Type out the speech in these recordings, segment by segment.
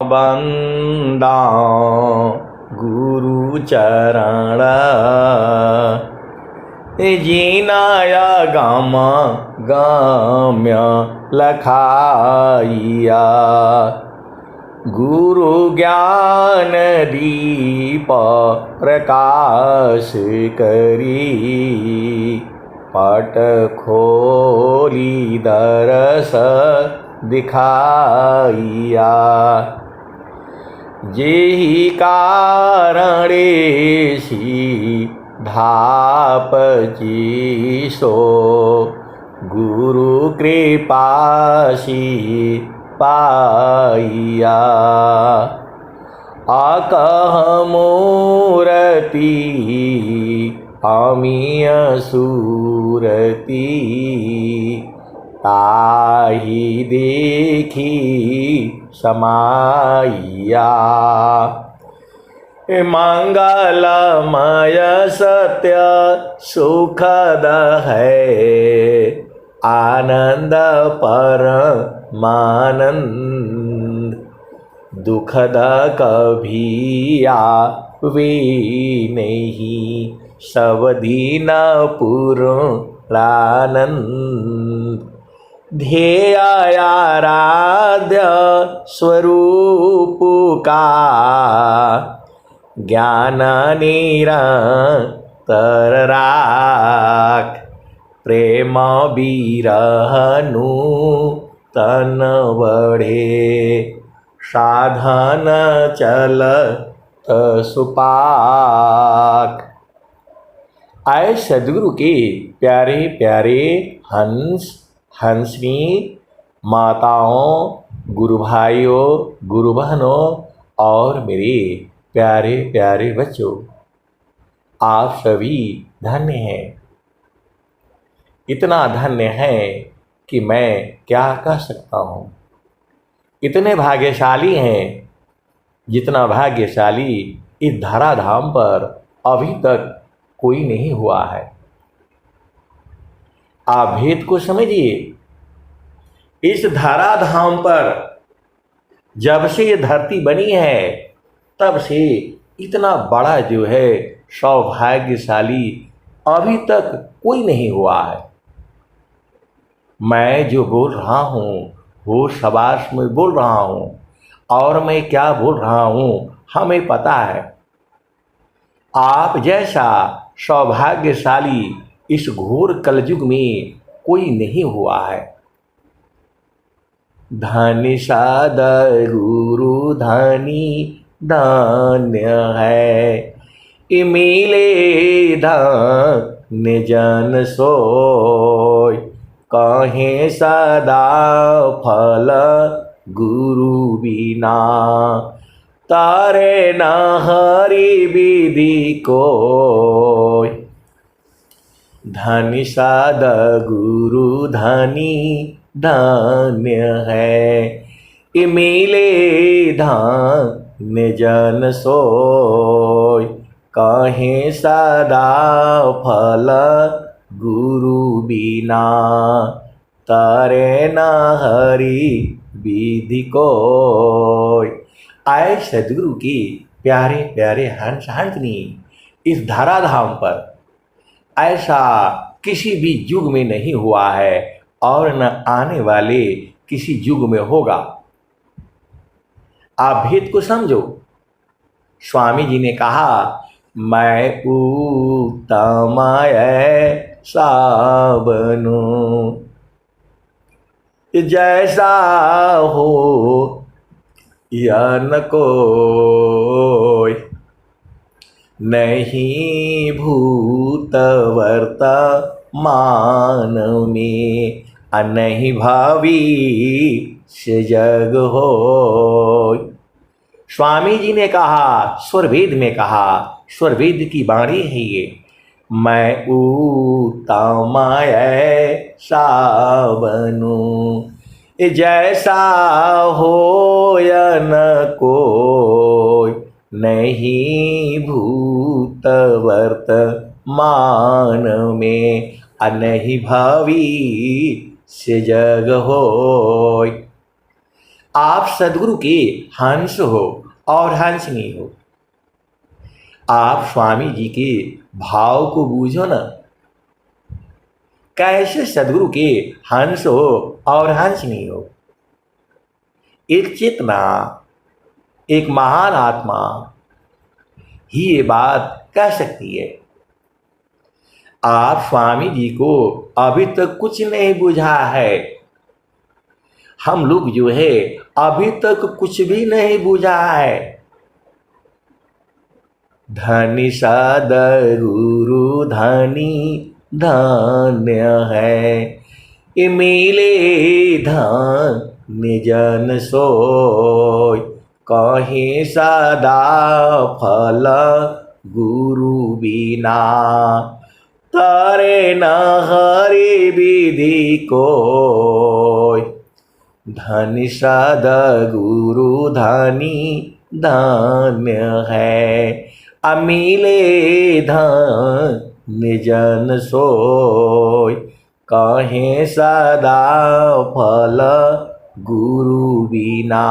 बंदा गुरु चरण जीनाया गाम गाम्य लखाइया गुरु ज्ञान दीप प्रकाश करी पट खोली दरस दिखाइया जेहि कारणे सी धाप सो गुरु कृपासी पाइया आकह मूरति अमीय सूरति ताहि देखी समाइया मंगलमय सत्य सुखद है आनंद परमानंद दुखद कभी आवे नहीं सब दीन पूर्णानंद ध्येय आराध्य स्वरूप का ज्ञान निरंतर राख प्रेम बिरहनु तन बढ़े साधन चल सुपाक। आए सदगुरु के प्यारे प्यारे हंस हंसनी माताओं, गुरु भाइयों, गुरु बहनों और मेरे प्यारे प्यारे बच्चों, आप सभी धन्य हैं। इतना धन्य है कि मैं क्या कह सकता हूँ। इतने भाग्यशाली हैं जितना भाग्यशाली इस धराधाम पर अभी तक कोई नहीं हुआ है। आप भेद को समझिए। इस धराधाम पर जब से ये धरती बनी है तब से इतना बड़ा जो है सौभाग्यशाली अभी तक कोई नहीं हुआ है। मैं जो बोल रहा हूँ वो शाबाश में बोल रहा हूँ और मैं क्या बोल रहा हूँ हमें पता है। आप जैसा सौभाग्यशाली इस घोर कलयुग में कोई नहीं हुआ है। धन्य सद्गुरु धनी धन्य है मिले धन्य जन सोय कहे सदा फल गुरु बिना तारे न हरि विधि कोय। धन्य सद्गुरु धनी धन्य है मिले धन्य जन सोय कहे सदा फल गुरु बिना तारे न हरि विधि कोय। आए सदगुरु की प्यारे प्यारे हंस हंसनी इस धराधाम पर ऐसा किसी भी युग में नहीं हुआ है और न आने वाले किसी युग में होगा। आप भेद को समझो। स्वामी जी ने कहा मैं उत्तम ऐसा बनूं जैसा हो या न कोई नहीं भूत वर्तमान में नहीं भावी से जग हो। स्वामी जी ने कहा, स्वरवेद में कहा, स्वरवेद की वाणी है ये, मैं उत्तम ऐसा बनूं जैसा हो या न कोई नहीं भूत वर्तमान में नहीं भावी से जग होय। आप सदगुरु के हंस हो और हंसनी हो। आप स्वामी जी के भाव को बूझो ना, कैसे सदगुरु के हंस हो और हंसनी हो। एक चेतना, एक महान आत्मा ही ये बात कह सकती है। आप स्वामी जी को अभी तक कुछ नहीं बुझा है। हम लोग जो है अभी तक कुछ भी नहीं बुझा है। धनी सदगुरु धनी धन्य है, ये मिले धन्य जन सोय, कहीं सदा फल गुरु बिना, तारे न हरि विधि कोय। धनी सदगुरु धनी धन्य है, अमिले धन्य जन सोय, कहें सदा फल गुरु बिना,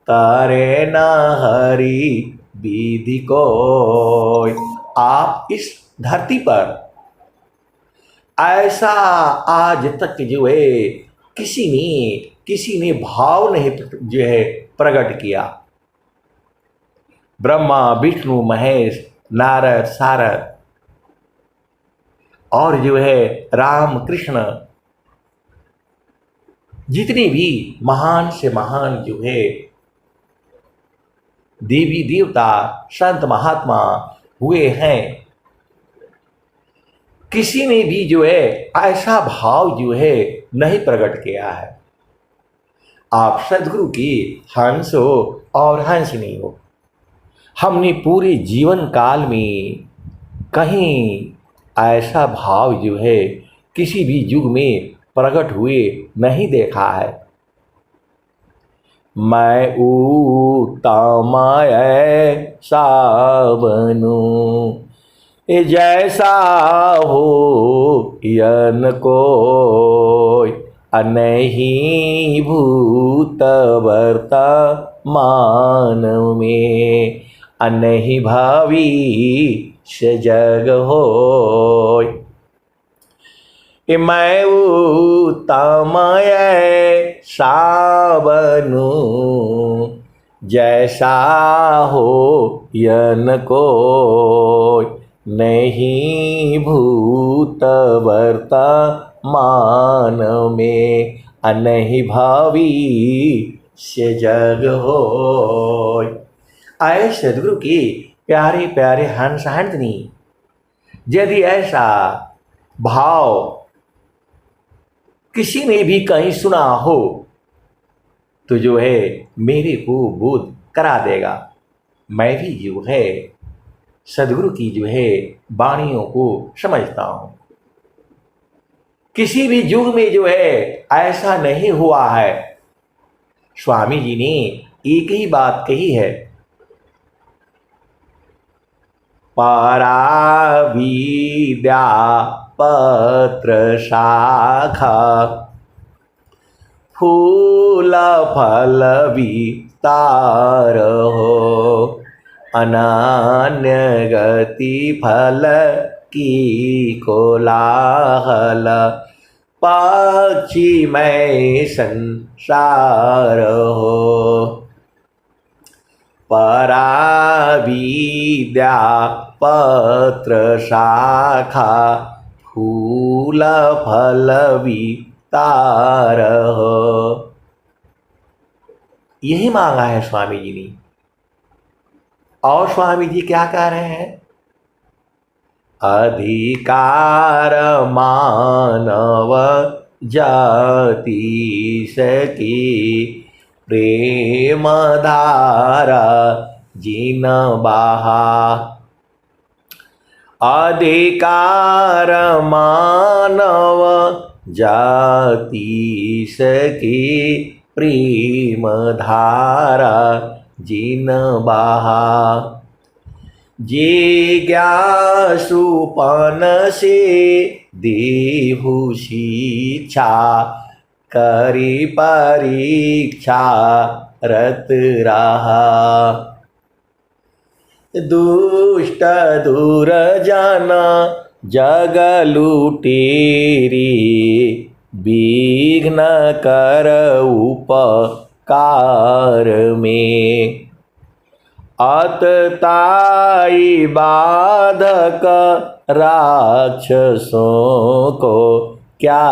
तारे न हरि विधि कोय। आप इस धरती पर ऐसा आज तक जो है किसी ने भाव नहीं जो है प्रकट किया। ब्रह्मा विष्णु महेश नारद सारद और जो है राम कृष्ण, जितने भी महान से महान जो है देवी देवता संत महात्मा हुए हैं, किसी ने भी जो है ऐसा भाव जो है नहीं प्रकट किया है। आप सदगुरु की हंस हो और हंसनी हो। हमने पूरे जीवन काल में कहीं ऐसा भाव जो है किसी भी युग में प्रकट हुए नहीं देखा है। मैं उत्तम ऐसा बनूं, जैसा हो यन कोय, नहीं भूत वर्तमान में, नहीं भविष्य जग होय। मैं उत्तम ऐसा बनूं, जैसा हो यन कोय, नहीं भूत वर्तमान में, नहीं भविष्य जग होय। आए सदगुरु के प्यारे प्यारे हंस हंसनी, यदि ऐसा भाव किसी ने भी कहीं सुना हो तो जो है मेरे को बोध करा देगा। मैं भी जो है सदगुरु की जो है वाणियों को समझता हूं। किसी भी युग में जो है ऐसा नहीं हुआ है। स्वामी जी ने एक ही बात कही है, परा विद्या पत्र शाखा, फूल फल विस्तार हो, अनन्य गति फल की कोलाहल, पक्षी में संसार हो। परा विद्या पत्र शाखा, फूल फल विस्तार हो। यही मांगा है स्वामी जी ने। और स्वामी जी क्या कह रहे हैं? अधिकार मानव जाति सकी, प्रेम धारा जिन बहा। अधिकार मानव जाति सकी, प्रेम धारा जिन बहा। जिज्ञासुपन से देहु शिक्षा, करी परीक्षा रत रहा। दुष्ट दूर जाना जग लुटेरी, विघ्न कर उपकार में। अतताई बाधक राक्षसों को क्या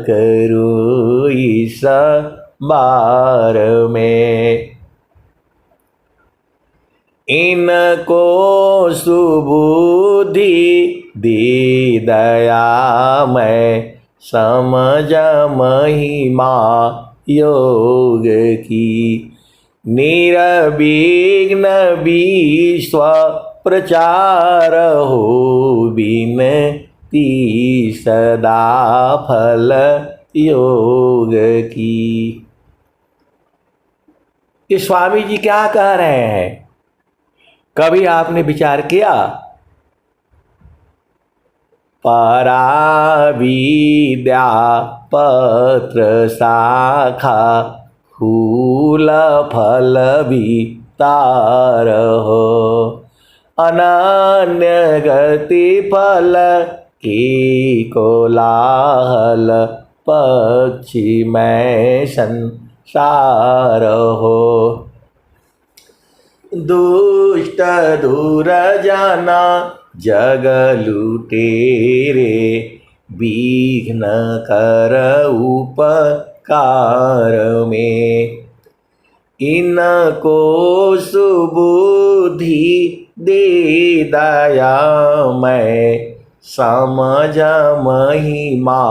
करूँ इस बार में। इनको सुबुद्धि दी दया मैं, समझ महिमा योग की। निरविघ्न विश्व प्रचार हो, बिनती सदा फल योग की। ये स्वामी जी क्या कह रहे हैं? कभी आपने विचार किया? पराविद्या पत्र शाखा, फूल फल वितार हो। अनन्य गति फल की कोलाहल, पक्षी में संसार हो। दुष्ट दूर जाना जग लुटेरे, विघ्न कर उपकार में। इनको सुबुद्धि दे दया मैं, समझ महिमा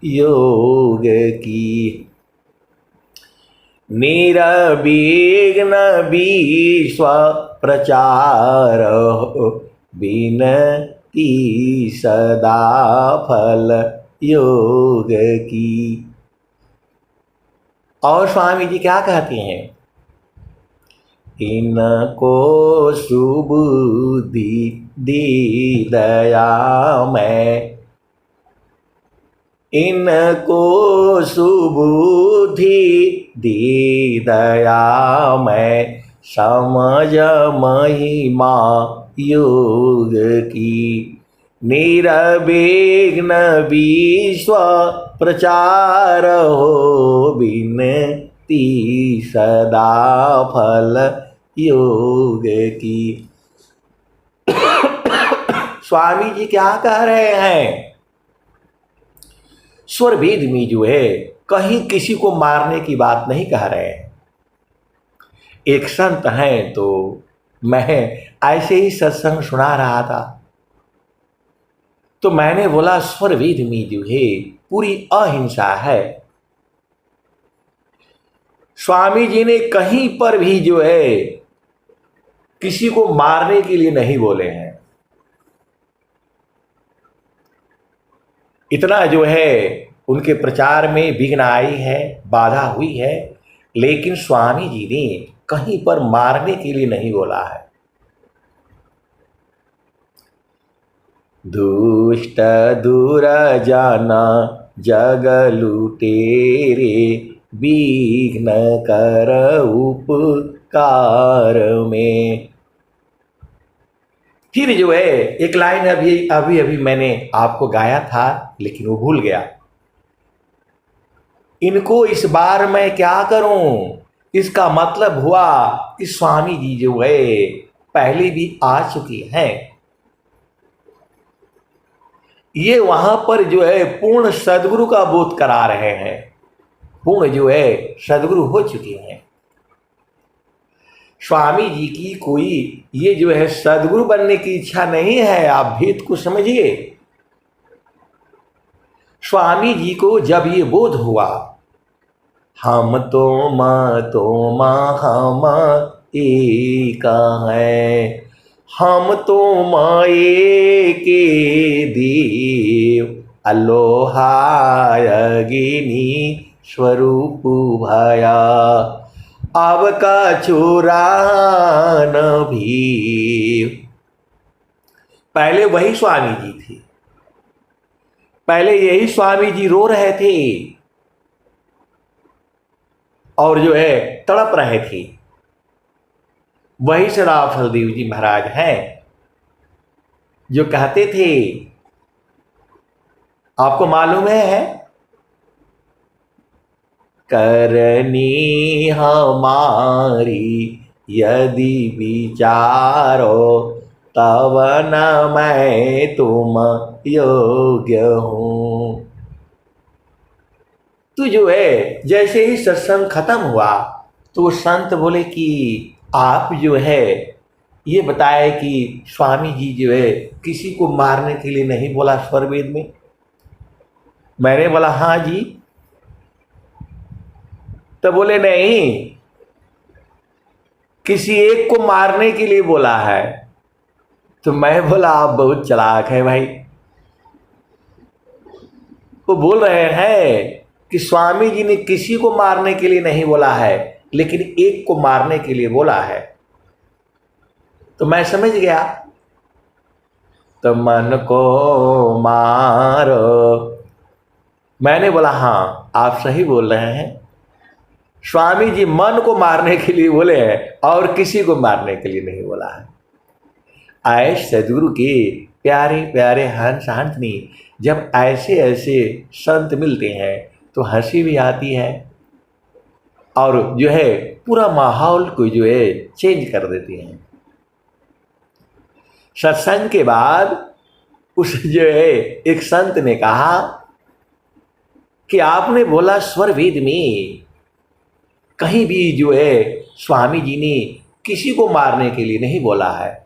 योग की। निरविघ्न विश्व प्रचार हो, बिनती सदा फल योग की। और स्वामी जी क्या कहते हैं? इनको सुबुद्धि दी दया मैं, इनको सुबुद्धि दी दया मैं, समझ महिमा योग की। निरविघ्न विश्व प्रचार हो, बिनती सदा फल योग की। स्वामी जी क्या कह रहे हैं? स्वर वेद में जो है कहीं किसी को मारने की बात नहीं कह रहे हैं। एक संत हैं तो मैं ऐसे ही सत्संग सुना रहा था, तो मैंने बोला स्वर वेद में जो है पूरी अहिंसा है। स्वामी जी ने कहीं पर भी जो है किसी को मारने के लिए नहीं बोले हैं। इतना जो है उनके प्रचार में विघ्न आई है, बाधा हुई है, लेकिन स्वामी जी ने कहीं पर मारने के लिए नहीं बोला है। दुष्ट दूर जाना जग लुटेरे, विघ्न कर उपकार में। फिर जो है एक लाइन अभी अभी अभी मैंने आपको गाया था, लेकिन वो भूल गया। इनको इस बार मैं क्या करूं? इसका मतलब हुआ कि स्वामी जी जो है पहले भी आ चुकी हैं। ये वहां पर जो है पूर्ण सदगुरु का बोध करा रहे हैं। पूर्ण जो है सदगुरु हो चुके हैं। स्वामी जी की कोई ये जो है सदगुरु बनने की इच्छा नहीं है। आप भेद को समझिए। स्वामी जी को जब ये बोध हुआ, हम तो हम एक हैं, हम तो एक देव, अलोहायगिनी स्वरूप भया, अब का चुरान भी। पहले वही स्वामी जी थे। पहले यही स्वामी जी रो रहे थे और जो है तड़प रहे थे। वही सदा फलदेव जी महाराज हैं जो कहते थे, आपको मालूम है, करनी हमारी यदि विचारो तब न मैं तुम योग्य हूं। तो जो है जैसे ही सत्संग खत्म हुआ तो वो संत बोले कि आप जो है ये बताए कि स्वामी जी जो है किसी को मारने के लिए नहीं बोला स्वर वेद में। मैंने बोला हाँ जी। तो बोले नहीं, किसी एक को मारने के लिए बोला है। तो मैं बोला आप बहुत चालाक है भाई। वो बोल रहे हैं कि स्वामी जी ने किसी को मारने के लिए नहीं बोला है, लेकिन एक को मारने के लिए बोला है। तो मैं समझ गया। तो मन को मारो। मैंने बोला हाँ आप सही बोल रहे हैं, स्वामी जी मन को मारने के लिए बोले हैं और किसी को मारने के लिए नहीं बोला है। आए सदगुरु के प्यारे प्यारे हंस हंसनी, जब ऐसे ऐसे संत मिलते हैं तो हंसी भी आती है और जो है पूरा माहौल को जो है चेंज कर देती हैं। सत्संग के बाद उस जो है एक संत ने कहा कि आपने बोला स्वर वेद में कहीं भी जो है स्वामी जी ने किसी को मारने के लिए नहीं बोला है।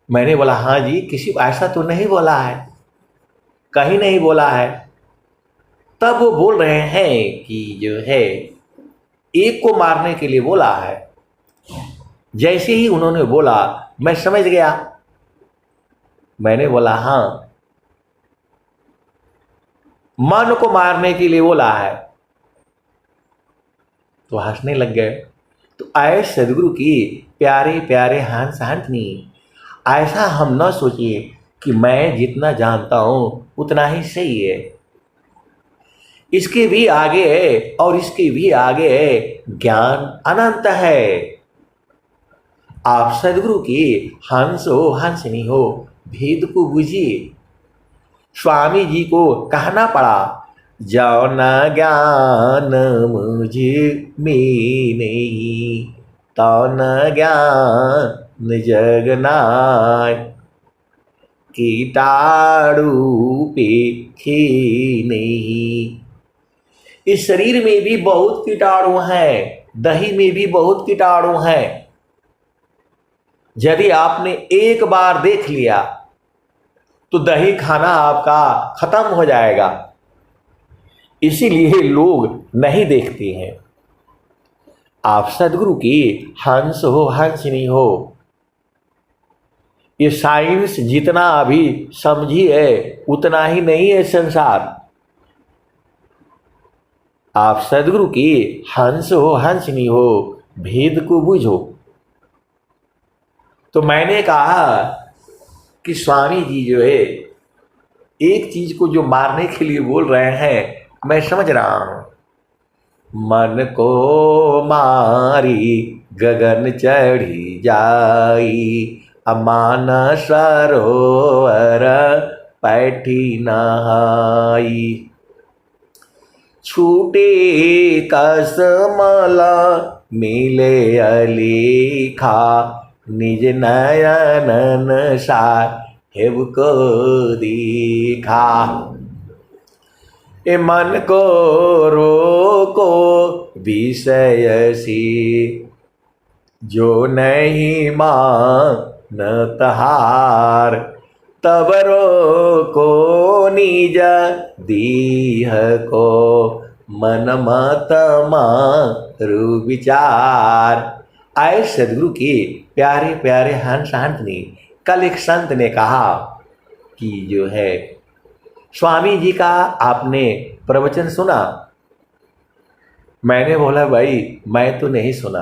मैंने बोला हाँ जी, किसी को ऐसा तो नहीं बोला है, कहीं नहीं बोला है। तब वो बोल रहे हैं कि जो है एक को मारने के लिए बोला है। जैसे ही उन्होंने बोला मैं समझ गया। मैंने बोला हाँ, मन को मारने के लिए बोला है। तो हंसने लग गए। तो आए सदगुरु की प्यारे प्यारे हंस हंसनी, ऐसा हम न सोचिए कि मैं जितना जानता हूं उतना ही सही है। इसके भी आगे है और इसके भी आगे है, ज्ञान अनंत है। आप सदगुरु की हंस हो हंसनी हो, भेद को बुझिए। स्वामी जी को कहना पड़ा, जाओ न ज्ञान मुझे में नहीं, तो न ज्ञान जगनाय, कीटाणु पे खे नहीं। इस शरीर में भी बहुत कीटाणु हैं, दही में भी बहुत कीटाणु हैं। यदि आपने एक बार देख लिया तो दही खाना आपका खत्म हो जाएगा। इसीलिए लोग नहीं देखते हैं। आप सदगुरु की हंस हो हंसनी हो। ये साइंस जितना अभी समझी है उतना ही नहीं है संसार। आप सदगुरु की हंस हो हंसनी हो, भेद को बुझो। तो मैंने कहा कि स्वामी जी जो है एक चीज को जो मारने के लिए बोल रहे हैं मैं समझ रहा हूं। मन को मारी गगन चढ़ी जाई, अमान सरोवर पैठी नहाई, छूटे कसमला मिले अलीखा, निज नयनन साहेब को दिखा। ए मन को रोको विषय सी, जो नहीं मानत हार, तब रोको निज दीह को, मन मत मारु विचार। आए सदगुरु के प्यारे प्यारे हंस हंसनी। कल एक संत ने कहा कि जो है स्वामी जी का आपने प्रवचन सुना? मैंने बोला भाई मैं तो नहीं सुना।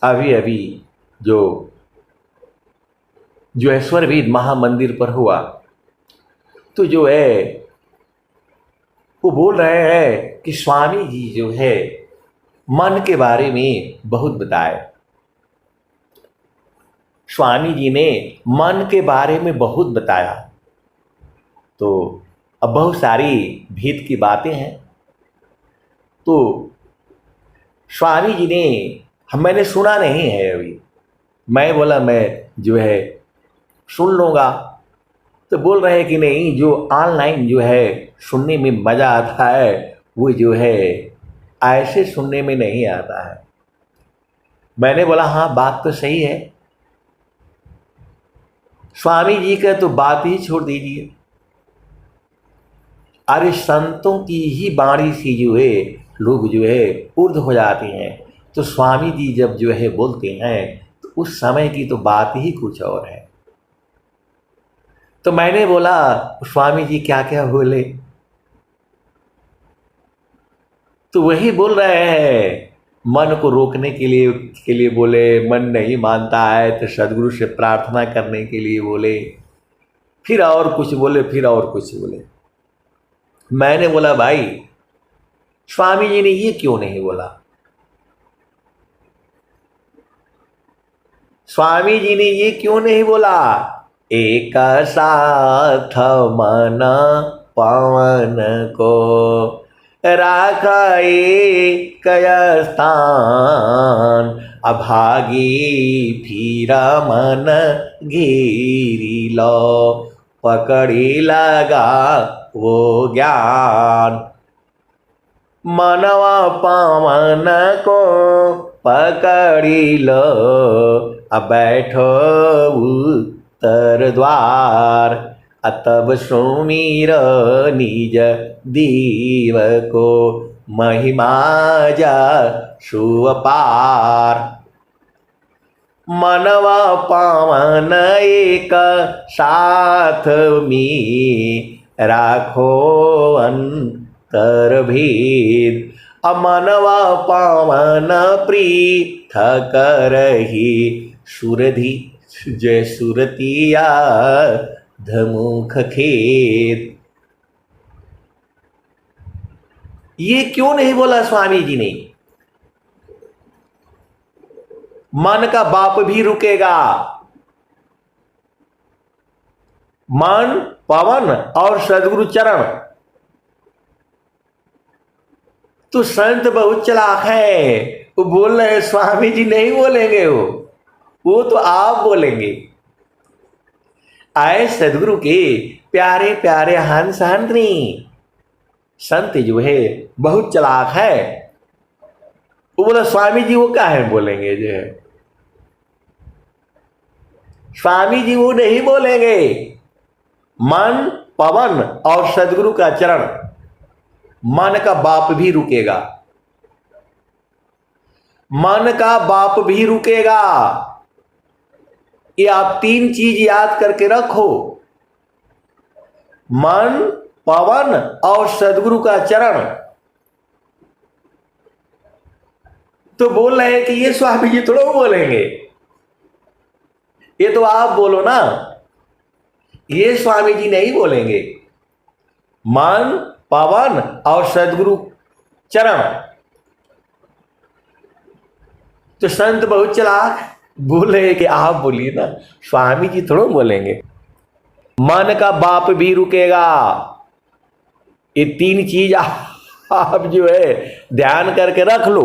अभी अभी जो ऐश्वर वेद महामंदिर पर हुआ तो जो है वो बोल रहे हैं कि स्वामी जी जो है मन के बारे में बहुत बताए। स्वामी जी ने मन के बारे में बहुत बताया। तो अब बहुत सारी भेद की बातें हैं। तो स्वामी जी ने मैंने सुना नहीं है अभी। मैं बोला मैं जो है सुन लूँगा। तो बोल रहे हैं कि नहीं, जो ऑनलाइन जो है सुनने में मज़ा आता है वो जो है ऐसे सुनने में नहीं आता है। मैंने बोला हाँ, बात तो सही है। स्वामी जी का तो बात ही छोड़ दीजिए। अरे संतों की ही वाणी से जो है लोग जो है ऊर्ध्व हो जाते हैं। तो स्वामी जी जब जो है बोलते हैं तो उस समय की तो बात ही कुछ और है। तो मैंने बोला स्वामी जी क्या क्या बोले? तो वही बोल रहे हैं, मन को रोकने के लिए बोले, मन नहीं मानता है तो सदगुरु से प्रार्थना करने के लिए बोले, फिर और कुछ बोले, फिर और कुछ बोले। मैंने बोला भाई स्वामी जी ने ये क्यों नहीं बोला? स्वामी जी ने ये क्यों नहीं बोला? एक साथ मन पवन को राखाए कय स्थान, अभागी फिर मन घेरी लो, पकड़ी लगा वो ज्ञान। मनवा पावन को पकड़ी लो, अब बैठो उत्तर द्वार, तब सुमीर निज दीव को, महिमा जा सुअपार। मनवा पावन एक साथ में राखो अंतर भेद, अमनवा पावन पृथक रही, सुरधि जय सुरतिया धमुख खेद। ये क्यों नहीं बोला स्वामी जी ने? मन का बाप भी रुकेगा। मन, पवन और सदगुरु चरण। तो संत बहुत चालाक है, वो बोल रहे हैं स्वामी जी नहीं बोलेंगे, वो तो आप बोलेंगे। आए सदगुरु के प्यारे प्यारे हंस हंसनी। संत जो है बहुत चालाक है। वो बोला स्वामी जी वो क्या है बोलेंगे जो है? स्वामी जी वो नहीं बोलेंगे। मन, पवन और सदगुरु का चरण। मन का बाप भी रुकेगा। मन का बाप भी रुकेगा। ये आप तीन चीज याद करके रखो, मन, पवन और सदगुरु का चरण। तो बोल रहे हैं कि ये स्वामी जी थोड़ा बोलेंगे, ये तो आप बोलो ना। ये स्वामी जी नहीं बोलेंगे। मन, पवन और सदगुरु चरण। तो संत बहुत चालाक बोले कि आप बोलिए ना, स्वामी जी थोड़ा बोलेंगे। मन का बाप भी रुकेगा। ये तीन चीज आप जो है ध्यान करके रख लो,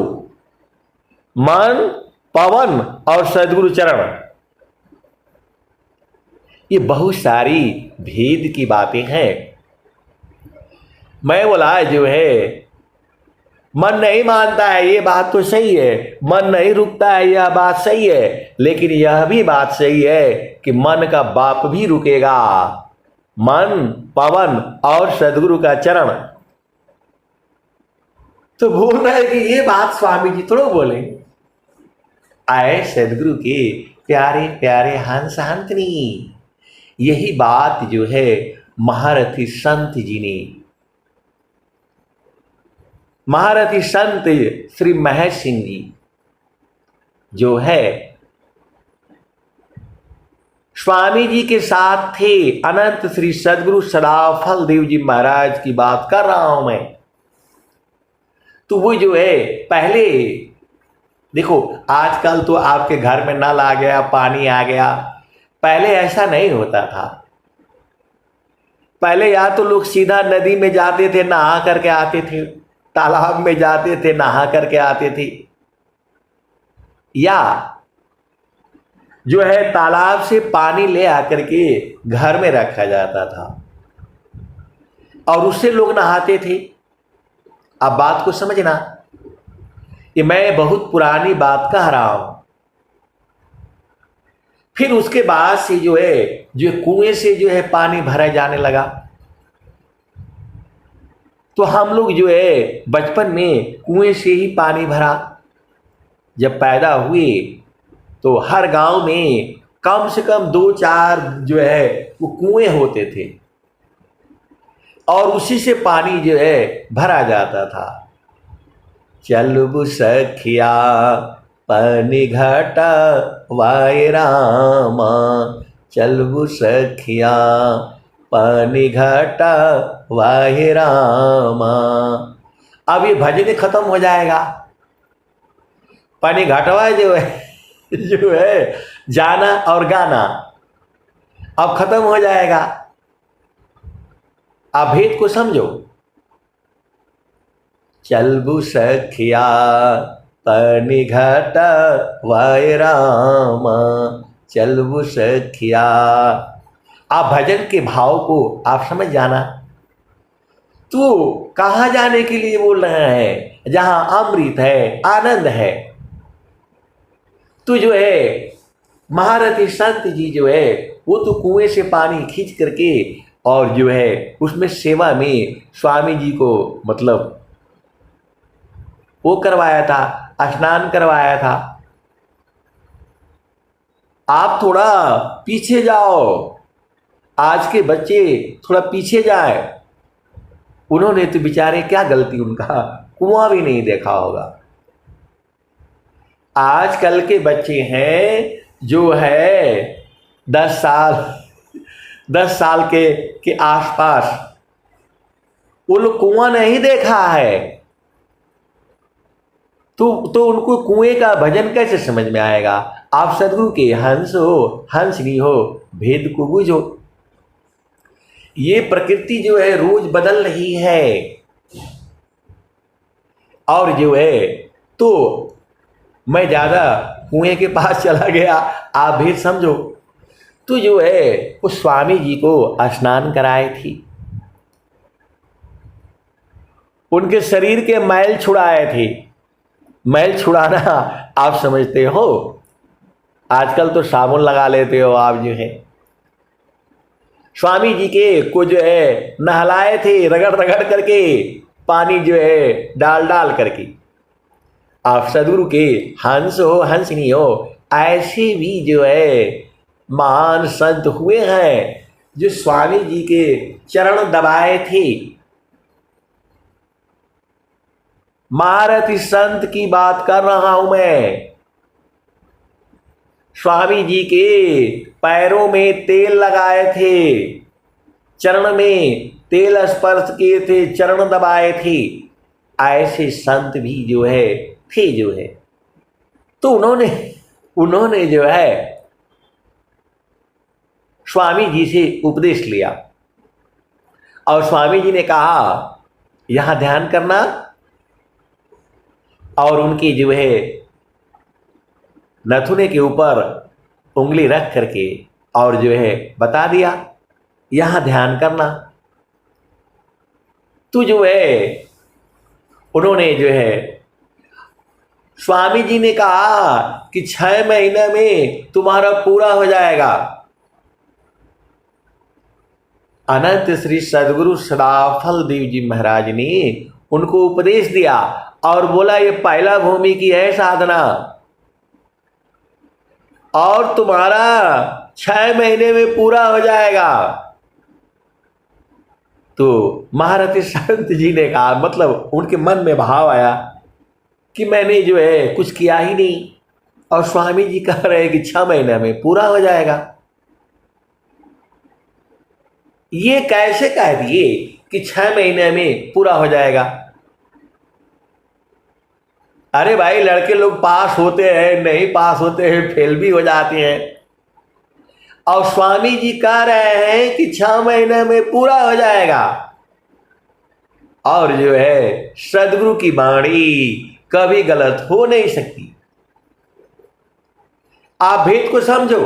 मन, पवन और सदगुरु चरण। ये बहुत सारी भेद की बातें हैं। मैं बोला जो है मन नहीं मानता है, ये बात तो सही है। मन नहीं रुकता है, यह बात सही है। लेकिन यह भी बात सही है कि मन का बाप भी रुकेगा। मन, पवन और सदगुरु का चरण। तो बोल रहे हैं कि ये बात स्वामी जी थोड़ा बोलेंगे। आए सदगुरु के प्यारे प्यारे हंस हंसनी। यही बात जो है महारथी संत जी ने, महारथी संत श्री महेश सिंह जी जो है स्वामी जी के साथ थे। अनंत श्री सदगुरु सदाफल देव जी महाराज की बात कर रहा हूं मैं। तो वो जो है पहले देखो, आजकल तो आपके घर में नल आ गया, पानी आ गया, पहले ऐसा नहीं होता था। पहले या तो लोग सीधा नदी में जाते थे, नहा करके आते थे, तालाब में जाते थे, नहा करके आते थे, या जो है तालाब से पानी ले आकर के घर में रखा जाता था और उससे लोग नहाते थे। अब बात को समझना, ये मैं बहुत पुरानी बात कह रहा हूं। फिर उसके बाद से जो है कुएं से जो है पानी भरा जाने लगा। तो हम लोग जो है बचपन में कुएं से ही पानी भरा। जब पैदा हुए तो हर गांव में कम से कम 2-4 जो है वो कुएं होते थे और उसी से पानी जो है भरा जाता था। चलबु सखिया पानी घाटा वाय रामा, चलबु सखिया पानी घाटा वाय रामा। अब ये भजन खत्म हो जाएगा। पानी घाटवा जो है जाना और गाना अब खत्म हो जाएगा। आप भेद को समझो। चलबु सखिया पानी घाटा वाय रामा, चलबु सखिया। आप भजन के भाव को आप समझ जाना। तो कहाँ जाने के लिए बोल रहे हैं? जहां अमृत है, आनंद है। तो जो है महारथी संत जी जो है वो तो कुएं से पानी खींच करके और जो है उसमें सेवा में स्वामी जी को मतलब वो करवाया था, स्नान करवाया था। आप थोड़ा पीछे जाओ, आज के बच्चे थोड़ा पीछे जाए। उन्होंने तो बेचारे क्या गलती, उनका कुआं भी नहीं देखा होगा। आजकल के बच्चे हैं जो है 10 साल के आसपास, वो लोग कुआं नहीं देखा है। तो उनको कुएं का भजन कैसे समझ में आएगा? आप सदगुरु के हंस हो, हंसनी हो, भेद को बूझो। ये प्रकृति जो है रोज बदल रही है और जो है तो मैं ज्यादा कुएं के पास चला गया, आप भेद समझो। तो जो है उस स्वामी जी को स्नान कराए थी, उनके शरीर के मैल छुड़ाए थे। मैल छुड़ाना आप समझते हो, आजकल तो साबुन लगा लेते हो आप जो है। स्वामी जी के को जो है नहलाए थे रगड़ रगड़ करके, पानी जो है डाल डाल करके। आप सदगुरु के हंस हो, हंसनी हो, ऐसे भी जो है महान संत हुए हैं जो स्वामी जी के चरण दबाए थे। महारथी संत की बात कर रहा हूं मैं। स्वामी जी के पैरों में तेल लगाए थे, चरण में तेल स्पर्श किए थे, चरण दबाए थे। ऐसे संत भी जो है थे जो है। तो उन्होंने जो है स्वामी जी से उपदेश लिया और स्वामी जी ने कहा यहां ध्यान करना, और उनकी जो है नथुने के ऊपर उंगली रख करके और जो है बता दिया यहां ध्यान करना। तो जो है उन्होंने जो है स्वामी जी ने कहा कि 6 महीने में तुम्हारा पूरा हो जाएगा। अनंत श्री सदगुरु सदाफल देव जी महाराज ने उनको उपदेश दिया और बोला ये पहला भूमि की है साधना और तुम्हारा 6 महीने में पूरा हो जाएगा। तो महारथी संत जी ने कहा, मतलब उनके मन में भाव आया कि मैंने जो है कुछ किया ही नहीं और स्वामी जी कह रहे हैं कि 6 महीने में पूरा हो जाएगा। ये कैसे कह दिए कि 6 महीने में पूरा हो जाएगा? अरे भाई, लड़के लोग पास होते हैं, नहीं पास होते हैं, फेल भी हो जाते हैं। और स्वामी जी कह रहे हैं कि 6 महीने में पूरा हो जाएगा। और जो है सदगुरु की वाणी कभी गलत हो नहीं सकती। आप भेद को समझो।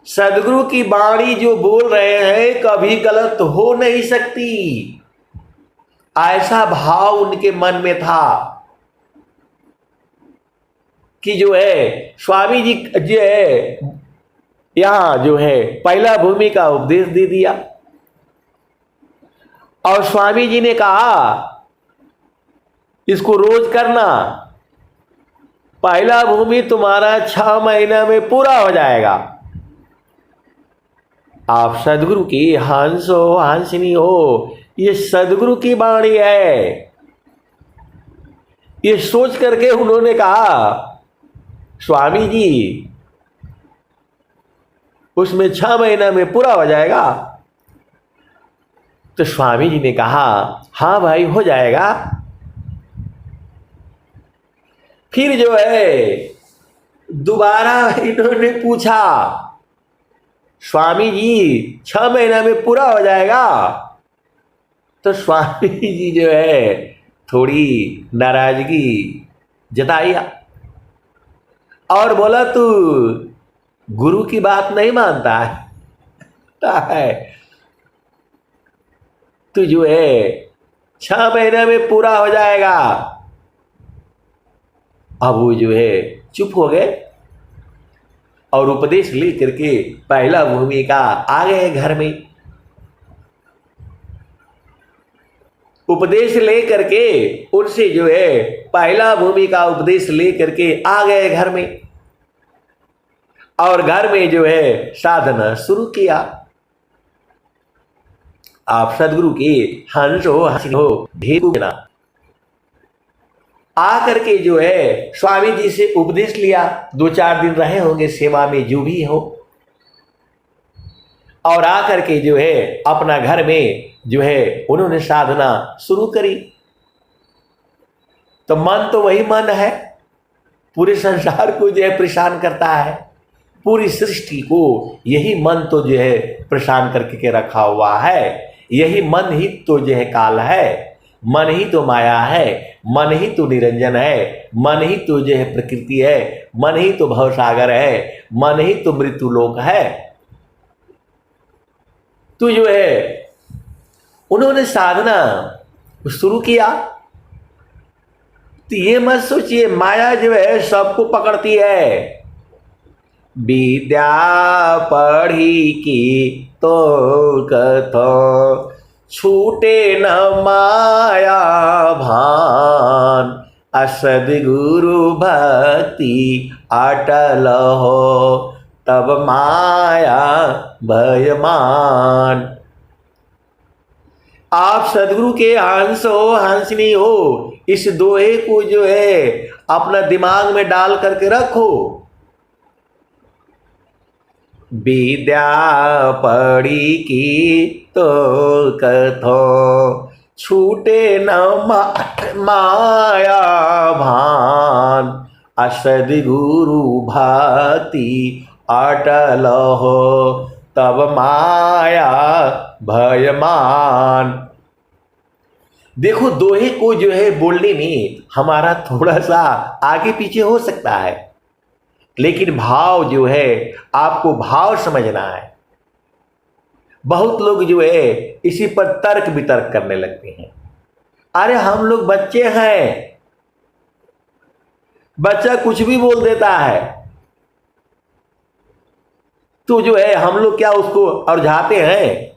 सदगुरु की वाणी जो बोल रहे हैं कभी गलत हो नहीं सकती, ऐसा भाव उनके मन में था कि जो है स्वामी जी जो है यहां जो है पहला भूमि का उपदेश दे दिया। और स्वामी जी ने कहा इसको रोज करना, पहला भूमि तुम्हारा 6 महीने में पूरा हो जाएगा। आप सदगुरु की हंस हो, हंसनी हो, ये सदगुरु की वाणी है। ये सोच करके उन्होंने कहा स्वामी जी उसमें 6 महीने में पूरा हो जाएगा। तो स्वामी जी ने कहा हाँ भाई हो जाएगा। फिर जो है दोबारा इन्होंने पूछा स्वामी जी 6 महीने में पूरा हो जाएगा। तो स्वामी जी जो है थोड़ी नाराजगी जताई और बोला तू गुरु की बात नहीं मानता है, तू जो है 6 महीने में पूरा हो जाएगा। अब वो जो है चुप हो गए और उपदेश ले करके पहला भूमि का आ गए घर में। उपदेश ले करके उनसे जो है पहला भूमि का उपदेश ले करके आ गए घर में और घर में जो है साधना शुरू किया। आप सदगुरु के हंस हो, हंसी हो, भेद ना आ करके जो है स्वामी जी से उपदेश लिया। 2-4 दिन रहे होंगे सेवा में जो भी हो, और आ करके जो है अपना घर में जो है उन्होंने साधना शुरू करी। तो मन तो वही मन है, पूरे संसार को जो है परेशान करता है, पूरी सृष्टि को यही मन तो जो है परेशान करके रखा हुआ है। यही मन ही तो जो है काल है, मन ही तो माया है, मन ही तो निरंजन है, मन ही तो जो है प्रकृति है, मन ही तो भवसागर है, मन ही तो मृत्यु लोक है। तो जो है उन्होंने साधना शुरू किया। तो ये मत सोचिए माया जो है सबको पकड़ती है। विद्या पढ़ी की तो कथो छूटे न माया भान, असदगुरु भक्ति अटल हो तब माया भयमान। आप सदगुरु के हंस हो, हंसनी हो, इस दोहे को जो है अपना दिमाग में डाल करके रखो। विद्या पढ़ी की तो कथो छूटे न माया भान, असदगुरु भक्ति अटल हो तब माया भयमान। देखो दोहे को जो है बोलने में हमारा थोड़ा सा आगे पीछे हो सकता है, लेकिन भाव जो है आपको भाव समझना है। बहुत लोग जो है इसी पर तर्क वितर्क करने लगते हैं। अरे हम लोग बच्चे हैं, बच्चा कुछ भी बोल देता है, तो जो है हम लोग क्या उसको उलझाते हैं।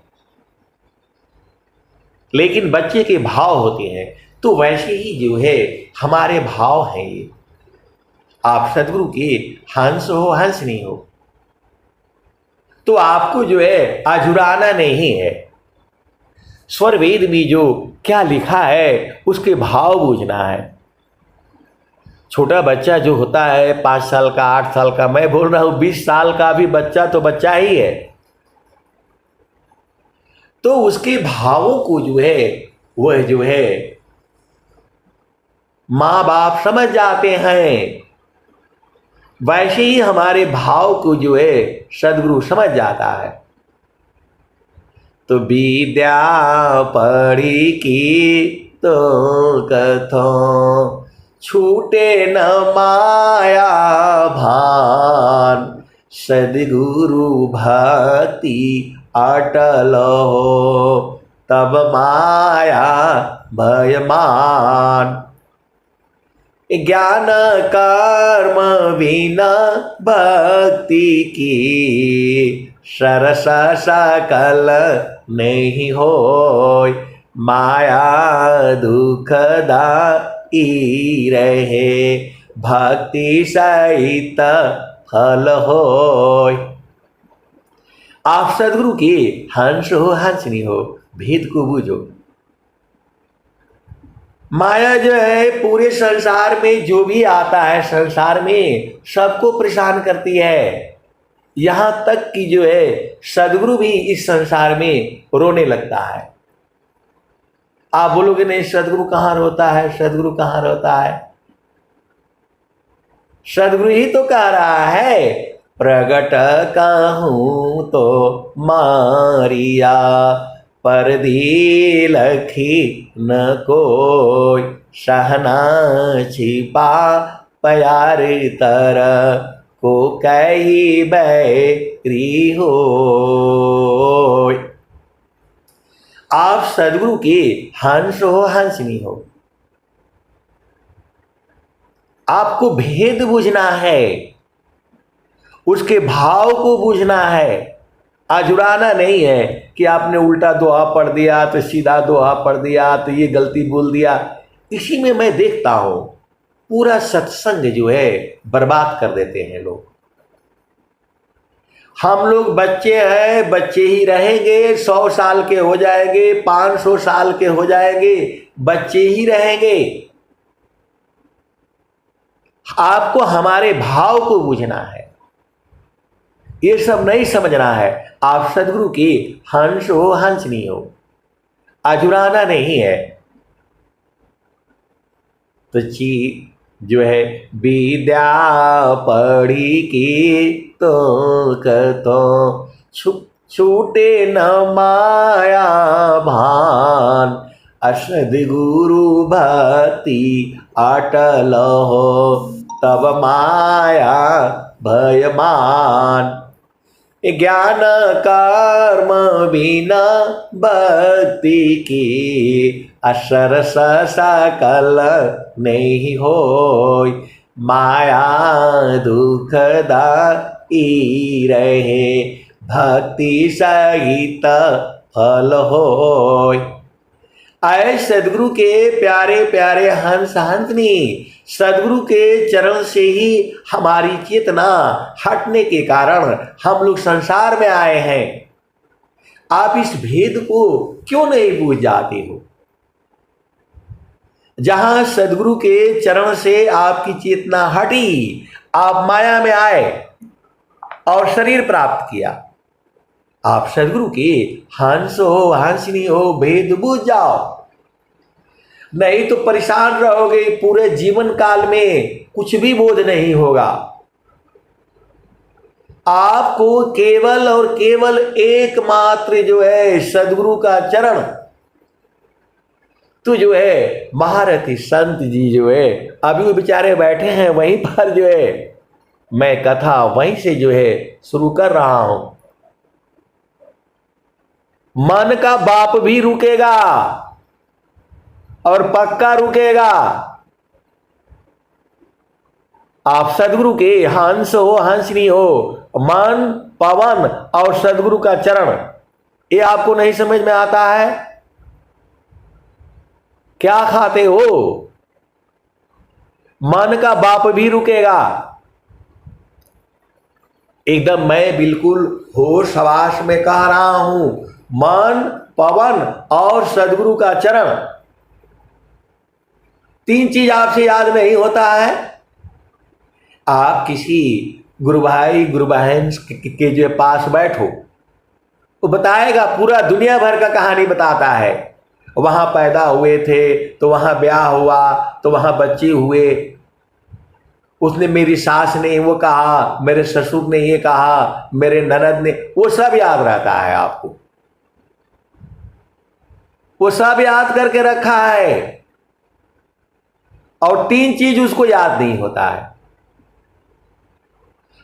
लेकिन बच्चे के भाव होते हैं, तो वैसे ही जो है हमारे भाव हैं ये। आप सदगुरु के हंस हो, हंस नहीं हो, तो आपको जो है अझुराना नहीं है। स्वर वेद में जो क्या लिखा है उसके भाव बूझना है। छोटा बच्चा जो होता है 5 साल का, 8 साल का, मैं बोल रहा हूं 20 साल का भी बच्चा तो बच्चा ही है, तो उसके भावों को जो है वह जो है माँ बाप समझ जाते हैं, वैसे ही हमारे भाव को जो है सदगुरु समझ जाता है। तो विद्या पढ़ी की तो कथो छूटे न माया भान, सदगुरु भक्ति अटल हो तब माया भयमान। ज्ञान कर्म बिना भक्ति की, सरस सकल नहीं होय, माया दुखदाई रहे, भक्ति सहित फल होय। आप सदगुरु के हंस हो हंसनी हो, भेद को बूझो। माया जो है पूरे संसार में जो भी आता है, संसार में सबको परेशान करती है। यहां तक कि जो है सदगुरु भी इस संसार में रोने लगता है। आप बोलोगे नहीं सदगुरु कहां रोता है, सदगुरु कहां रोता है? सदगुरु ही तो कह रहा है, प्रगट कहूं तो मारिया, परदी लखी न कोई, सहना छिपा प्यार तर, को कही बैरी हो। आप सदगुरु के हंस हो हंसनी हो। आपको भेद बूझना है, उसके भाव को बूझना है, अजुराना नहीं है कि आपने उल्टा दोहा पढ़ दिया तो सीधा दोहा पढ़ दिया तो ये गलती बोल दिया। इसी में मैं देखता हूं पूरा सत्संग जो है बर्बाद कर देते हैं लोग। हम लोग बच्चे हैं, बच्चे ही रहेंगे, 100 साल के हो जाएंगे, 500 साल के हो जाएंगे, बच्चे ही रहेंगे। आपको हमारे भाव को बूझना है, ये सब नहीं समझना है। आप सदगुरु की हंस हो हंसनी हो, अजुराना नहीं है। तो जो है विद्या पढ़ी की तो कतो छूटे न माया भान, असदगुरु भक्ति अटल हो तब माया भयमान। ज्ञान कर्म बिना भक्ति की, असरस सकल नहीं होय, माया दुखदाई रहे, भक्ति सहित फल होय। आए सदगुरु के प्यारे प्यारे हंस हंसनी, सदगुरु के चरण से ही हमारी चेतना हटने के कारण हम लोग संसार में आए हैं। आप इस भेद को क्यों नहीं बूझ जाते हो? जहां सदगुरु के चरण से आपकी चेतना हटी, आप माया में आए और शरीर प्राप्त किया। आप सदगुरु के हंस हो हंसनी हो, भेद बूझ जाओ, नहीं तो परेशान रहोगे पूरे जीवन काल में, कुछ भी बोध नहीं होगा। आपको केवल और केवल एकमात्र जो है सदगुरु का चरण, तो जो है महारथी संत जी जो है अभी वो बेचारे बैठे हैं वहीं पर, जो है मैं कथा वहीं से जो है शुरू कर रहा हूं। मन का बाप भी रुकेगा और पक्का रुकेगा। आप सदगुरु के हंस हो हंसनी हो, मन पवन और सदगुरु का चरण, ये आपको नहीं समझ में आता है? क्या खाते हो? मन का बाप भी रुकेगा। एकदम मैं बिल्कुल होश हवास में कह रहा हूं, मन पवन और सदगुरु का चरण, 3 चीज आपसे याद नहीं होता है। आप किसी गुरु भाई गुरु बहन के जो पास बैठो, वो बताएगा, पूरा दुनिया भर का कहानी बताता है, वहाँ पैदा हुए थे तो वहाँ ब्याह हुआ तो वहाँ बच्चे हुए, उसने मेरी सास ने वो कहा, मेरे ससुर ने ये कहा, मेरे ननद ने, वो सब याद रहता है आपको, वो सब याद करके रखा है। और 3 चीज उसको याद नहीं होता है।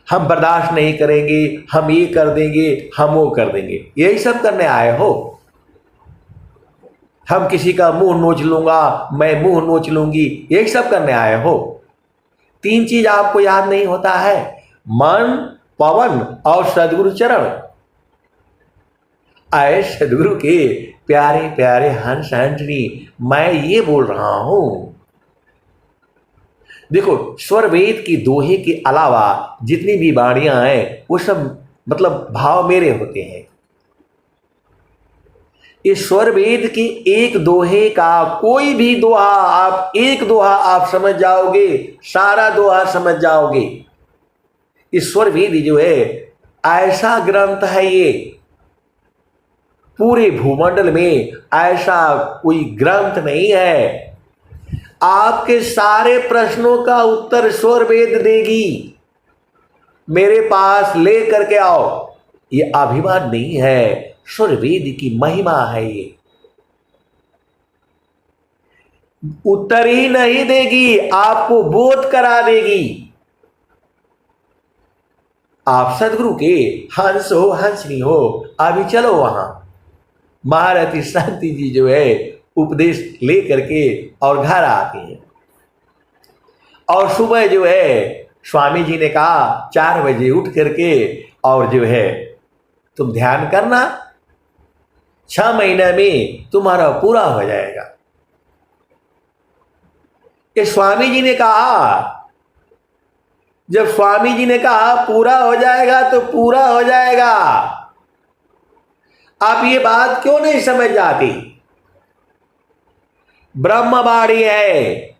हम बर्दाश्त नहीं करेंगे, हम ये कर देंगे, हम वो कर देंगे, यही सब करने आए हो। हम किसी का मुंह नोच लूंगा, मैं मुंह नोच लूंगी, यही सब करने आए हो। 3 चीज आपको याद नहीं होता है, मन, पवन और सदगुरु चरण। आए सदगुरु के प्यारे प्यारे हंस हंसनी, मैं ये बोल रहा हूं। देखो, स्वर वेद की दोहे के अलावा जितनी भी वाणियां हैं वो सब मतलब भाव मेरे होते हैं। इस स्वर वेद की एक दोहे का कोई भी दोहा, आप एक दोहा आप समझ जाओगे, सारा दोहा समझ जाओगे। इस स्वर वेद जो है ऐसा ग्रंथ है, ये पूरे भूमंडल में ऐसा कोई ग्रंथ नहीं है। आपके सारे प्रश्नों का उत्तर स्वर वेद देगी। मेरे पास ले करके आओ, ये अभिमान नहीं है, स्वर वेद की महिमा है। ये उत्तर ही नहीं देगी, आपको बोध करा देगी। आप सदगुरु के हंस हो, हंसनी हो। अभी चलो वहां, महारथी शांति जी जो है उपदेश ले करके और घर आते हैं। और सुबह जो है स्वामी जी ने कहा 4 बजे उठ करके और जो है तुम ध्यान करना, 6 महीने में तुम्हारा पूरा हो जाएगा। ये स्वामी जी ने कहा। जब स्वामी जी ने कहा पूरा हो जाएगा तो पूरा हो जाएगा। आप ये बात क्यों नहीं समझ जाती? ब्रह्मवाणी है।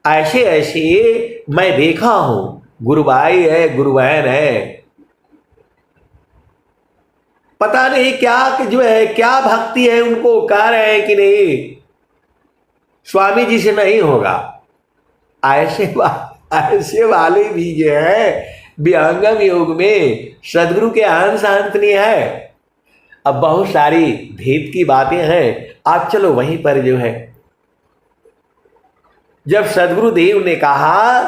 ऐसे ऐसे मैं देखा हूं, गुरुभाई है, गुरुबहन है, पता नहीं क्या जो है, क्या भक्ति है, उनको कह रहे हैं कि नहीं स्वामी जी से नहीं होगा। ऐसे वाले भी जो है विहंगम योग में सदगुरु के अंश अंतनी है। अब बहुत सारी भेद की बातें हैं, आप चलो वहीं पर जो है। जब सदगुरु देव ने कहा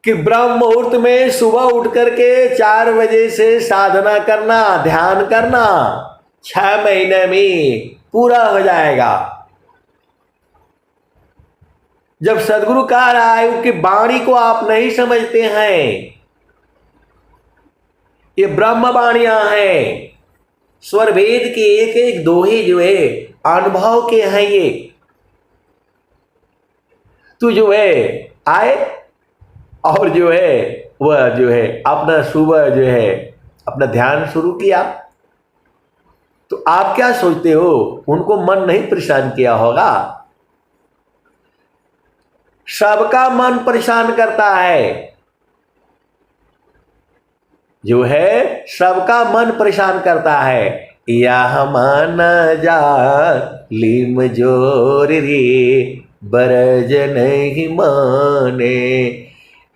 कि ब्रह्म मुहूर्त में सुबह उठ करके 4 बजे से साधना करना, ध्यान करना, 6 महीने में पूरा हो जाएगा। जब सदगुरु कह रहा है उनकी वाणी को आप नहीं समझते हैं, ये ब्रह्म वाणियां हैं। स्वर वेद के एक एक दोहे जो है अनुभव के हैं। ये तू जो है आए और जो है वह जो है अपना सुबह जो है अपना ध्यान शुरू किया, तो आप क्या सोचते हो उनको मन नहीं परेशान किया होगा? सबका मन परेशान करता है, जो है सबका मन परेशान करता है। या मान जा लीम जोर रे बरज नहीं माने,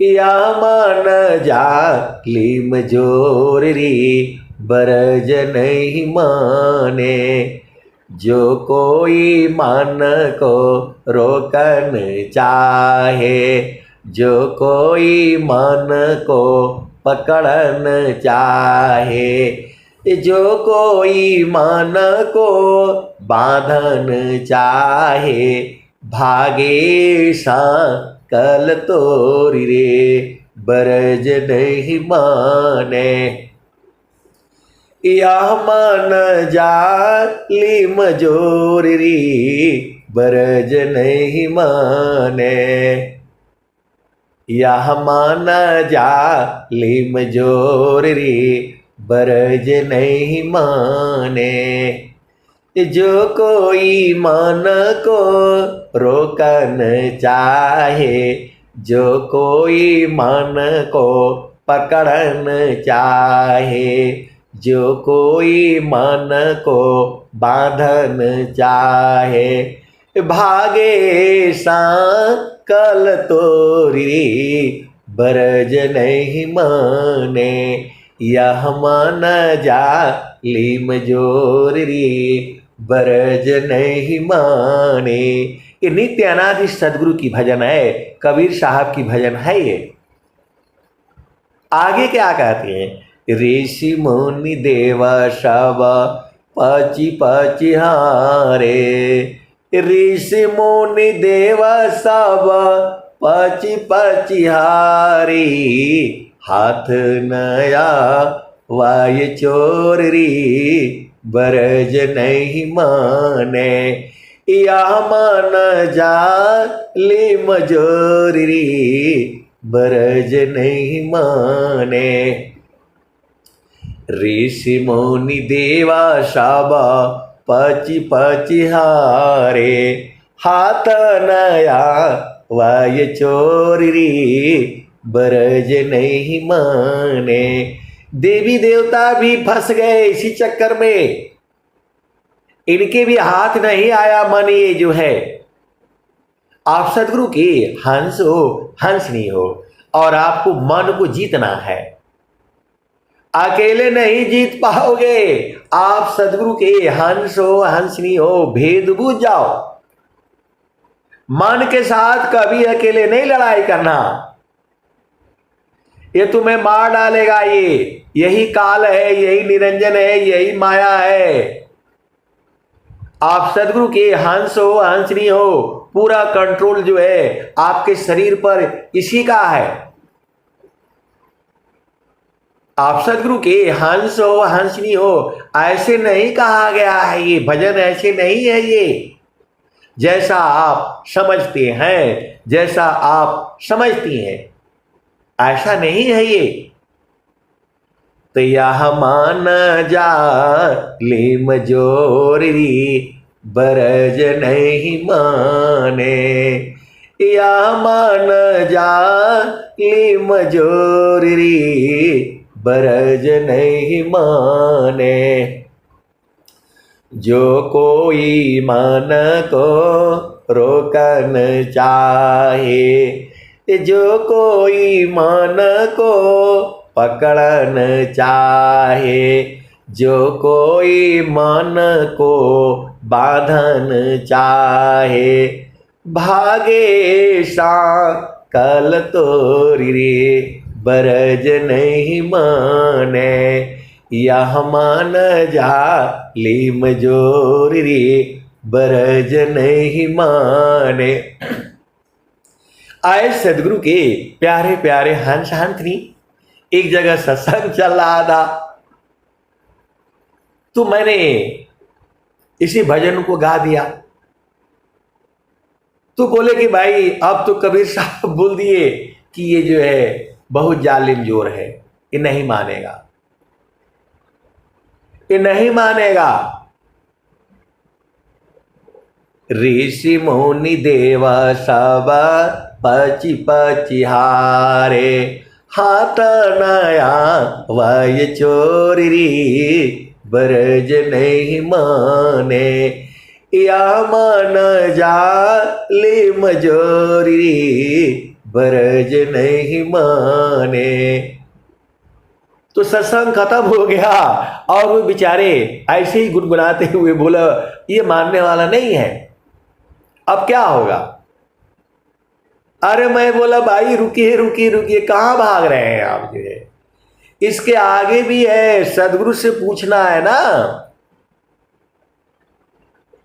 या मान जा लीम जोर रे बरज नहीं माने। जो कोई मन को रोकन चाहे, जो कोई मन को पकड़न चाहे, जो कोई मन को बांधन चाहे, भागे कल तोरी रे बरज नहीं माने। यह मन जालिम जोर री बरज नहीं माने। यह मन जालिम जोर री बरज नहीं माने। जो कोई मन को रोकन चाहे, जो कोई मन को पकड़न चाहे, जो कोई मन को बांधन चाहे, भागे सांकल तोरी बरज नहीं माने, यह मन जालिम जोरी बरज नहीं माने। ये नित्य अनादि सदगुरु की भजन है, कबीर साहब की भजन है ये। आगे क्या कहते हैं, ऋषि मुनि देव सब पची पचिहारे, ऋषि मुनि देव सब पची पचिहारी, हाथ नया वाय चोरी बरज नहीं माने, या मन जालिम जोरी बरज नहीं माने। ऋषि मुनि देवा सब पची पचिहारे, हाथ नया वाय चोरी बरज नहीं माने। देवी देवता भी फंस गए इसी चक्कर में, इनके भी हाथ नहीं आया मन ये जो है। आप सदगुरु के हंस हो, हंसनी हो, और आपको मन को जीतना है। अकेले नहीं जीत पाओगे, आप सदगुरु के हंस हो, हंसनी हो, भेद बूझ जाओ। मन के साथ कभी अकेले नहीं लड़ाई करना, ये तुम्हें मार डालेगा। यही काल है, यही निरंजन है, यही माया है। आप सदगुरु के हंस हो, हंसनी हो, पूरा कंट्रोल जो है आपके शरीर पर इसी का है। आप सदगुरु के हंस हो, हंसनी हो, ऐसे नहीं कहा गया है। ये भजन ऐसे नहीं है। ये जैसा आप समझते हैं, जैसा आप समझती हैं, ऐसा नहीं है ये। तो यह मान जालिम जोरी बरज नहीं माने, यह मान जालिम जोरी बरज नहीं माने। जो कोई मन को रोकन चाहे, जो कोई मन को पकड़न चाहे, जो कोई मन को बांधन चाहे, भागे सांकल तोरी बरज नहीं माने, यह मान जालिम जोरी बरज नहीं माने। आए सदगुरु के प्यारे प्यारे हंस हंसनी, एक जगह सत्संग चल रहा था, तो मैंने इसी भजन को गा दिया। तो बोले कि भाई अब तो कबीर साहब बोल दिए कि ये जो है बहुत जालिम जोर है, ये नहीं मानेगा, ये नहीं मानेगा। ऋषि मुनि देवा सब पची पचिहारे, हाथ नया वाय चोरी बरज नहीं माने, या मन जालिम जोरी बरज नहीं माने। तो सत्संग खत्म हो गया और वो बेचारे ऐसे ही गुनगुनाते हुए बोला ये मानने वाला नहीं है, अब क्या होगा। अरे मैं बोला भाई रुकिए रुकिए रुकिए, कहाँ भाग रहे हैं आप जो है, इसके आगे भी है, सदगुरु से पूछना है ना।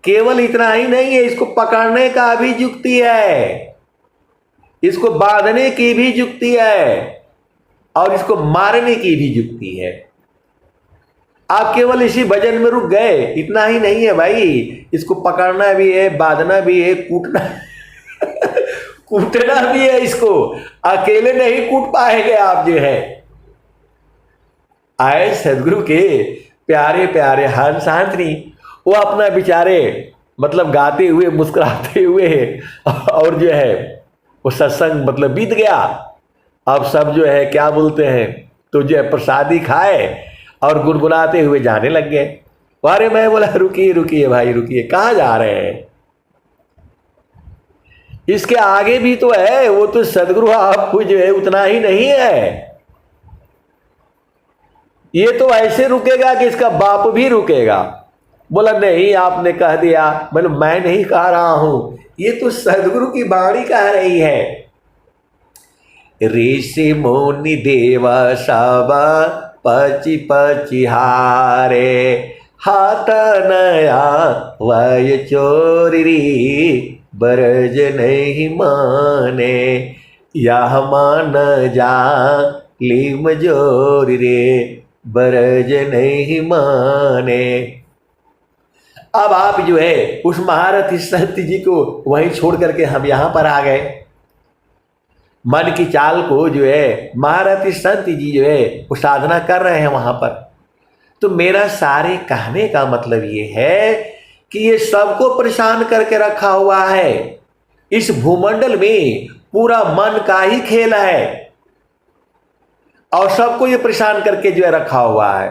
केवल इतना ही नहीं है, इसको पकड़ने का भी युक्ति है, इसको बांधने की भी युक्ति है, और इसको मारने की भी युक्ति है। आप केवल इसी भजन में रुक गए, इतना ही नहीं है भाई, इसको पकड़ना भी है, बांधना भी है, कूटना कूटना भी है। इसको अकेले नहीं कूट पाएंगे आप जो है। आए सदगुरु के प्यारे प्यारे हंस हंसनी, वो अपना बेचारे मतलब गाते हुए मुस्कुराते हुए और जो है वो सत्संग मतलब बीत गया। अब सब जो है क्या बोलते हैं, तो जो है प्रसादी खाए और गुनगुनाते हुए जाने लग गए। अरे मैं बोला रुकिए रुकिए भाई रुकिए, कहाँ जा रहे हैं? इसके आगे भी तो है, वो तो सदगुरु आपको जो है उतना ही नहीं है। ये तो ऐसे रुकेगा कि इसका बाप भी रुकेगा। बोला नहीं आपने कह दिया। बोले मैं नहीं कह रहा हूं, ये तो सदगुरु की वाणी कह रही है। ऋषि मुनि देव सब पची पची हारे, हाथ नया वय चोरी बरज नहीं माने, यह मान जा लीम जोरी रे बरज नहीं माने। अब आप जो है उस महारथी संत जी को वहीं छोड़ करके हम यहां पर आ गए। मन की चाल को जो है महारथी संत जी जो है वो साधना कर रहे हैं वहां पर। तो मेरा सारे कहने का मतलब ये है कि ये सबको परेशान करके रखा हुआ है। इस भूमंडल में पूरा मन का ही खेल है और सबको ये परेशान करके जो है रखा हुआ है।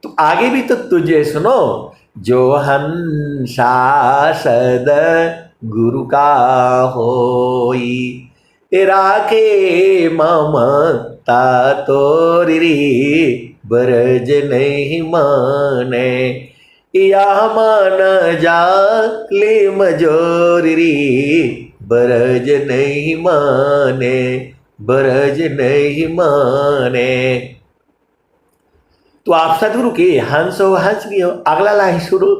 तो आगे भी तो तुझे सुनो, जो हंसा सद गुरु का होई, राखे ममता तोरी बरज नहीं माने, या मान जा ले मजोरी बरज नहीं माने, बरज नहीं माने। तो आप सदगुरु के हंस हो हंस भी हो। अगला लाइन शुरू,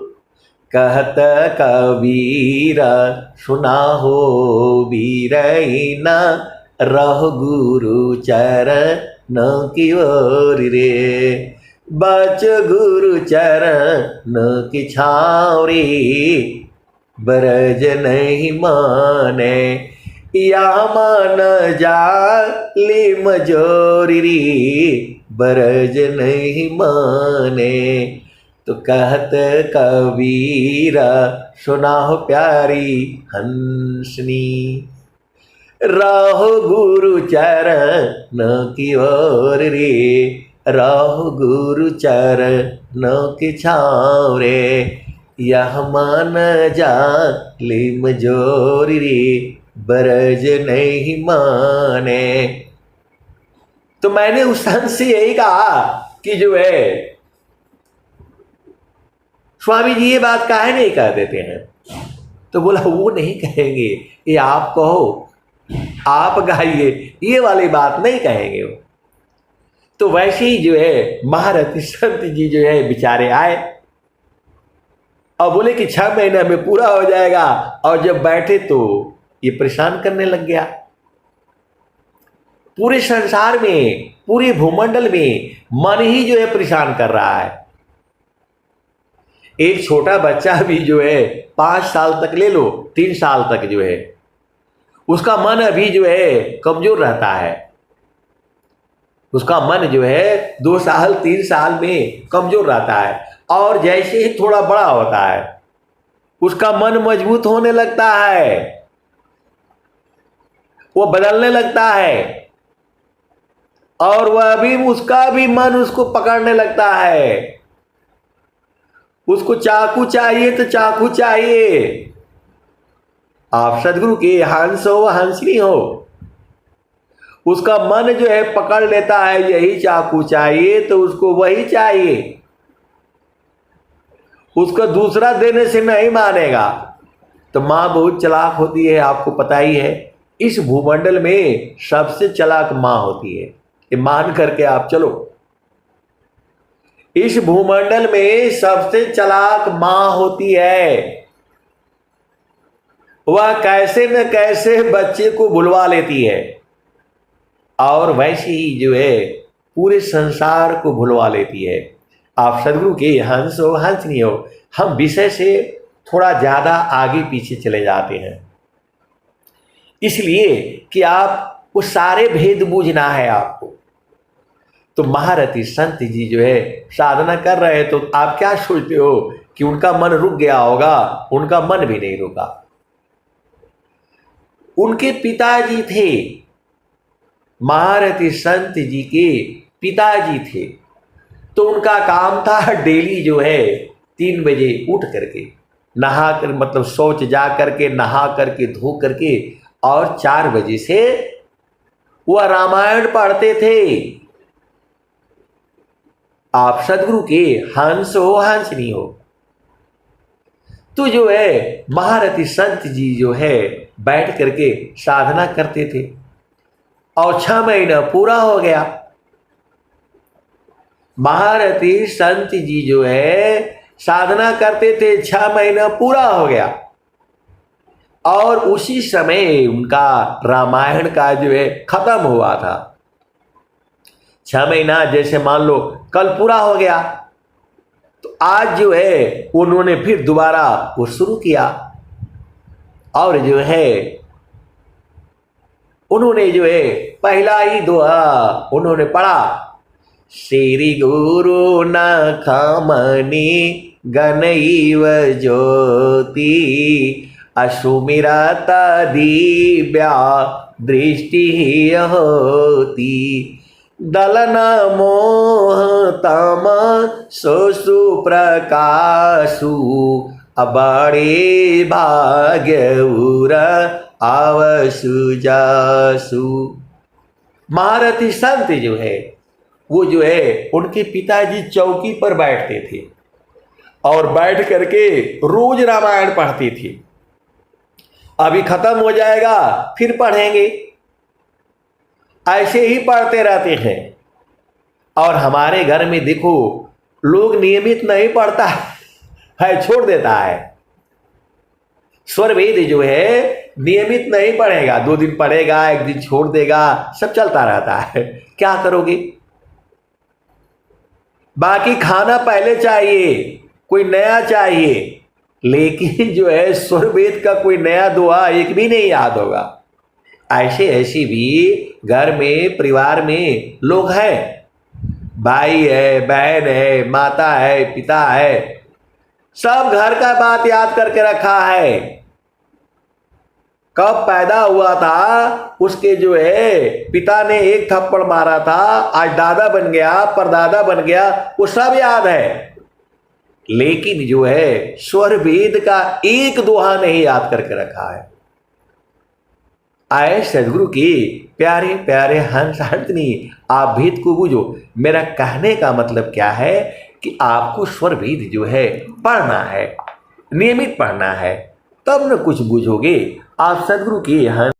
कहत कबीर सुना हो वीर न रह गुरु चरण की ओर रे, बच गुरु चरण की छावरी बरज नहीं माने, या मान जा ले मजोरी बरज नहीं माने। तो कहत कबीरा सुना हो प्यारी हंसनी, रहो गुरु चरण की ओर रे, रहो गुरु चरण की छाँव रे, यह मान जा ले मजोरी रे बरज नहीं माने। तो मैंने उस संत से यही कहा कि जो है स्वामी जी ये बात काहे नहीं कह देते हैं? तो बोला वो नहीं कहेंगे, ये आप कहो, आप गाइए, ये वाली बात नहीं कहेंगे वो। तो वैसे ही जो है महारथी संत जी जो है बेचारे आए और बोले कि 6 महीने में पूरा हो जाएगा, और जब बैठे तो ये परेशान करने लग गया। पूरे संसार में, पूरे भूमंडल में मन ही जो है परेशान कर रहा है। एक छोटा बच्चा भी जो है 5 साल तक ले लो, 3 साल तक जो है उसका मन अभी जो है कमजोर रहता है। उसका मन जो है 2 साल 3 साल में कमजोर रहता है, और जैसे ही थोड़ा बड़ा होता है उसका मन मजबूत होने लगता है, वो बदलने लगता है, और वह भी उसका भी मन उसको पकड़ने लगता है। उसको चाकू चाहिए तो चाकू चाहिए। आप सदगुरु के हंस हो हंसनी हो, उसका मन जो है पकड़ लेता है, यही चाकू चाहिए तो उसको वही चाहिए, उसको दूसरा देने से नहीं मानेगा। तो माँ बहुत चालाक होती है, आपको पता ही है। इस भूमंडल में सबसे चालाक माँ होती है, ये मान करके आप चलो। इस भूमंडल में सबसे चालाक माँ होती है। वह कैसे न कैसे बच्चे को भुलवा लेती है, और वैसे ही जो है पूरे संसार को भुलवा लेती है। आप सदगुरु के हंस हो हंसनी हो। हम विषय से थोड़ा ज़्यादा आगे पीछे चले जाते हैं, इसलिए कि आप वो सारे भेद बूझना है आपको। तो महारथी संत जी जो है साधना कर रहे हैं, तो आप क्या सोचते हो कि उनका मन रुक गया होगा? उनका मन भी नहीं रुका। उनके पिताजी थे, महारथी संत जी के पिताजी थे, तो उनका काम था डेली जो है 3 बजे उठ करके नहा कर, मतलब शौच जा करके नहा करके धो करके, और 4 बजे से वह रामायण पढ़ते थे। आप सदगुरु के हंस हो हंसनी हो, तो जो है महारथी संत जी जो है बैठ करके साधना करते थे, और 6 महीना पूरा हो गया। महारथी संत जी जो है साधना करते थे, 6 महीना पूरा हो गया, और उसी समय उनका रामायण का जो है खत्म हुआ था। 6 महीना जैसे मान लो कल पूरा हो गया, तो आज जो है उन्होंने फिर दोबारा वो शुरू किया, और जो है उन्होंने जो है पहला ही दोहा उन्होंने पढ़ा, श्री गुरु न खामनी गणैव ज्योति अशुमिरता दिव्या दृष्टि होती दलन मोह तम सोसु प्रकाशु अबड़े भाग्य उर आवसु जासु। महारथी संत जो है वो जो है उनके पिताजी चौकी पर बैठते थे और बैठ करके रोज रामायण पढ़ते थे। अभी खत्म हो जाएगा फिर पढ़ेंगे, ऐसे ही पढ़ते रहते हैं। और हमारे घर में देखो लोग नियमित नहीं पढ़ता है, छोड़ देता है। स्वर वेद जो है नियमित नहीं पढ़ेगा, 2 दिन पढ़ेगा, 1 दिन छोड़ देगा, सब चलता रहता है। क्या करोगे? बाकी खाना पहले चाहिए, कोई नया चाहिए, लेकिन जो है स्वर वेद का कोई नया दोहा एक भी नहीं याद होगा। ऐसे भी घर में परिवार में लोग हैं, भाई है, बहन है, माता है, पिता है, सब घर का बात याद करके रखा है। कब पैदा हुआ था उसके जो है पिता ने 1 थप्पड़ मारा था, आज दादा बन गया, परदादा बन गया, वो सब याद है। लेकिन जो है स्वर वेद का एक दोहा नहीं याद करके रखा है। आए सदगुरु की प्यारे प्यारे हंस हंसनी, आप भेद को बूझो। मेरा कहने का मतलब क्या है कि आपको स्वर वेद जो है पढ़ना है, नियमित पढ़ना है, तब न कुछ बूझोगे। आप सदगुरु की हंस